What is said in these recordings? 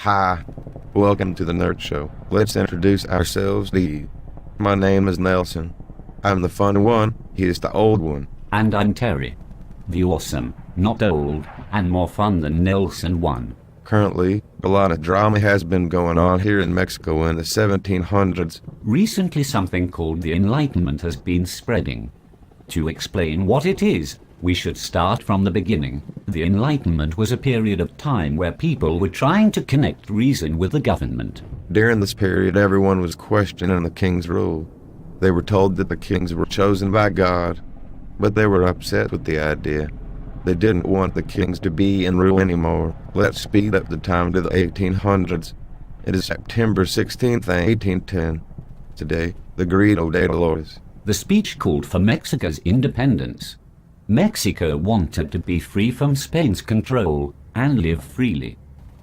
Hi, welcome to the N.I.R.T show. Let's introduce ourselves to you. My name is Nelson. I'm the fun one, he is the old one. And I'm Terry. The awesome, not old, and more fun than Nelson one. Currently, a lot of drama has been going on here in Mexico in the 1700s. Recently something called the Enlightenment has been spreading. To explain what it is, we should start from the beginning. The Enlightenment was a period of time where people were trying to connect reason with the government. During this period, everyone was questioning the king's rule. They were told that the kings were chosen by God, but they were upset with the idea. They didn't want the kings to be in rule anymore. Let's speed up the time to the 1800s. It is September 16th, 1810. Today, the Grito de Dolores. The speech called for Mexico's independence. Mexico wanted to be free from Spain's control and live freely.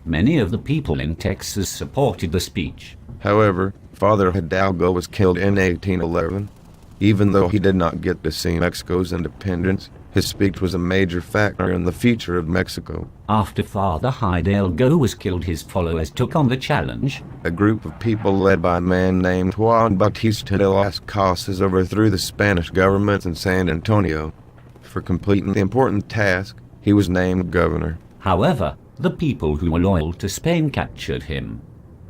Many of the people in Texas supported the speech. However, Father Hidalgo was killed in 1811. Even though he did not get to see Mexico's independence, his speech was a major factor in the future of Mexico. After Father Hidalgo was killed, his followers took on the challenge. A group of people led by a man named Juan Bautista de las Casas overthrew the Spanish government in San Antonio. For completing the important task, he was named governor. However, the people who were loyal to Spain captured him.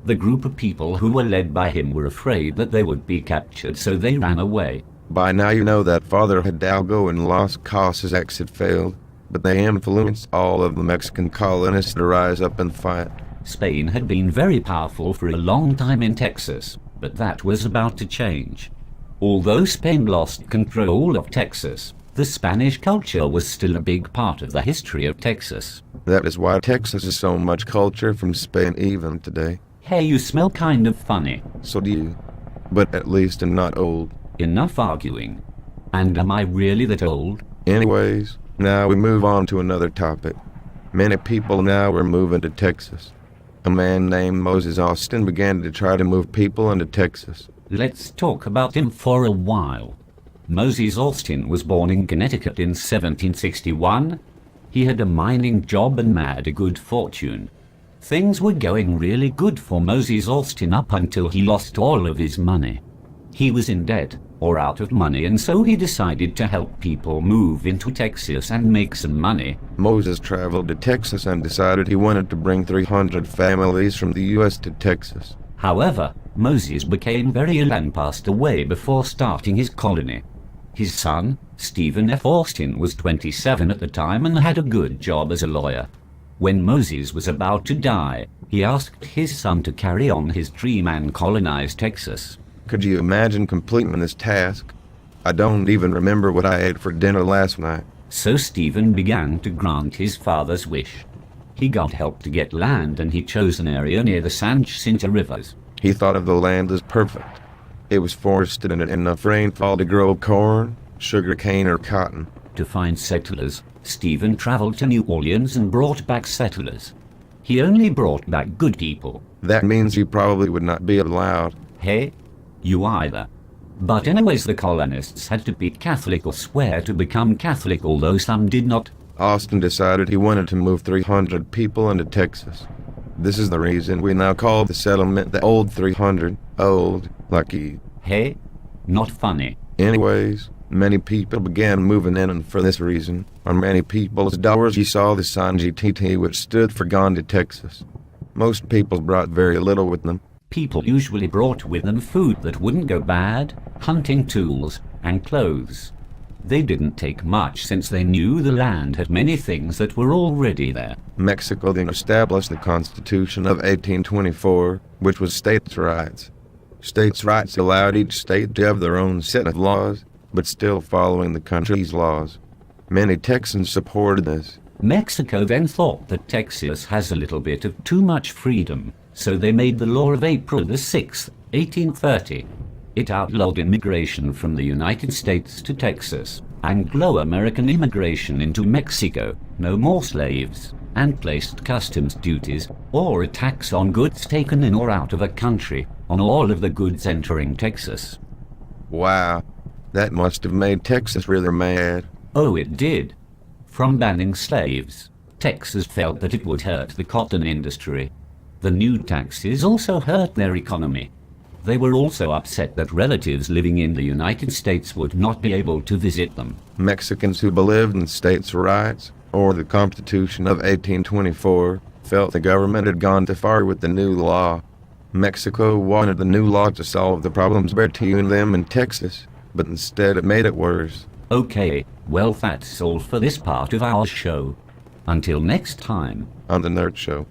The group of people who were led by him were afraid that they would be captured, so they ran away. By now you know that Father Hidalgo and Las Casas' exit failed, but they influenced all of the Mexican colonists to rise up and fight. Spain had been very powerful for a long time in Texas, but that was about to change. Although Spain lost control of Texas, the Spanish culture was still a big part of the history of Texas. That is why Texas has so much culture from Spain even today. Hey, you smell kind of funny. So do you. But at least I'm not old. Enough arguing. And am I really that old? Anyways, now we move on to another topic. Many people now are moving to Texas. A man named Moses Austin began to try to move people into Texas. Let's talk about him for a while. Moses Austin was born in Connecticut in 1761. He had a mining job and made a good fortune. Things were going really good for Moses Austin up until he lost all of his money. He was in debt or out of money, and so he decided to help people move into Texas and make some money. Moses traveled to Texas and decided he wanted to bring 300 families from the U.S. to Texas. However, Moses became very ill and passed away before starting his colony. His son, Stephen F. Austin, was 27 at the time and had a good job as a lawyer. When Moses was about to die, he asked his son to carry on his dream and colonize Texas. Could you imagine completing this task? I don't even remember what I ate for dinner last night. So Stephen began to grant his father's wish. He got help to get land, and he chose an area near the San Jacinto rivers. He thought of the land as perfect. It was forested and had enough rainfall to grow corn, sugar cane, or cotton. To find settlers, Stephen traveled to New Orleans and brought back settlers. He only brought back good people. That means you probably would not be allowed. Hey, you either. But anyways, the colonists had to be Catholic or swear to become Catholic, although some did not. Austin decided he wanted to move 300 people into Texas. This is the reason we now call the settlement the Old 300. Old, like you. Hey, not funny. Anyways, many people began moving in, and for this reason, on many people's doors you saw the sign GTT, which stood for Gone to Texas. Most people brought very little with them. People usually brought with them food that wouldn't go bad, hunting tools, and clothes. They didn't take much since they knew the land had many things that were already there. Mexico then established the Constitution of 1824, which was states' rights. States' rights allowed each state to have their own set of laws, but still following the country's laws. Many Texans supported this. Mexico then thought that Texas has a little bit of too much freedom, so they made the law of April the 6th, 1830. It outlawed immigration from the United States to Texas, Anglo-American immigration into Mexico, no more slaves, and placed customs duties or a tax on goods taken in or out of a country on all of the goods entering Texas. Wow, that must have made Texas really mad. Oh, it did. From banning slaves, Texas felt that it would hurt the cotton industry. The new taxes also hurt their economy. They were also upset that relatives living in the United States would not be able to visit them. Mexicans who believed in states' rights or the Constitution of 1824 felt the government had gone too far with the new law. Mexico wanted the new law to solve the problems between them and Texas, but instead it made it worse. Okay, well that's all for this part of our show. Until next time. On the N.I.R.T. Show.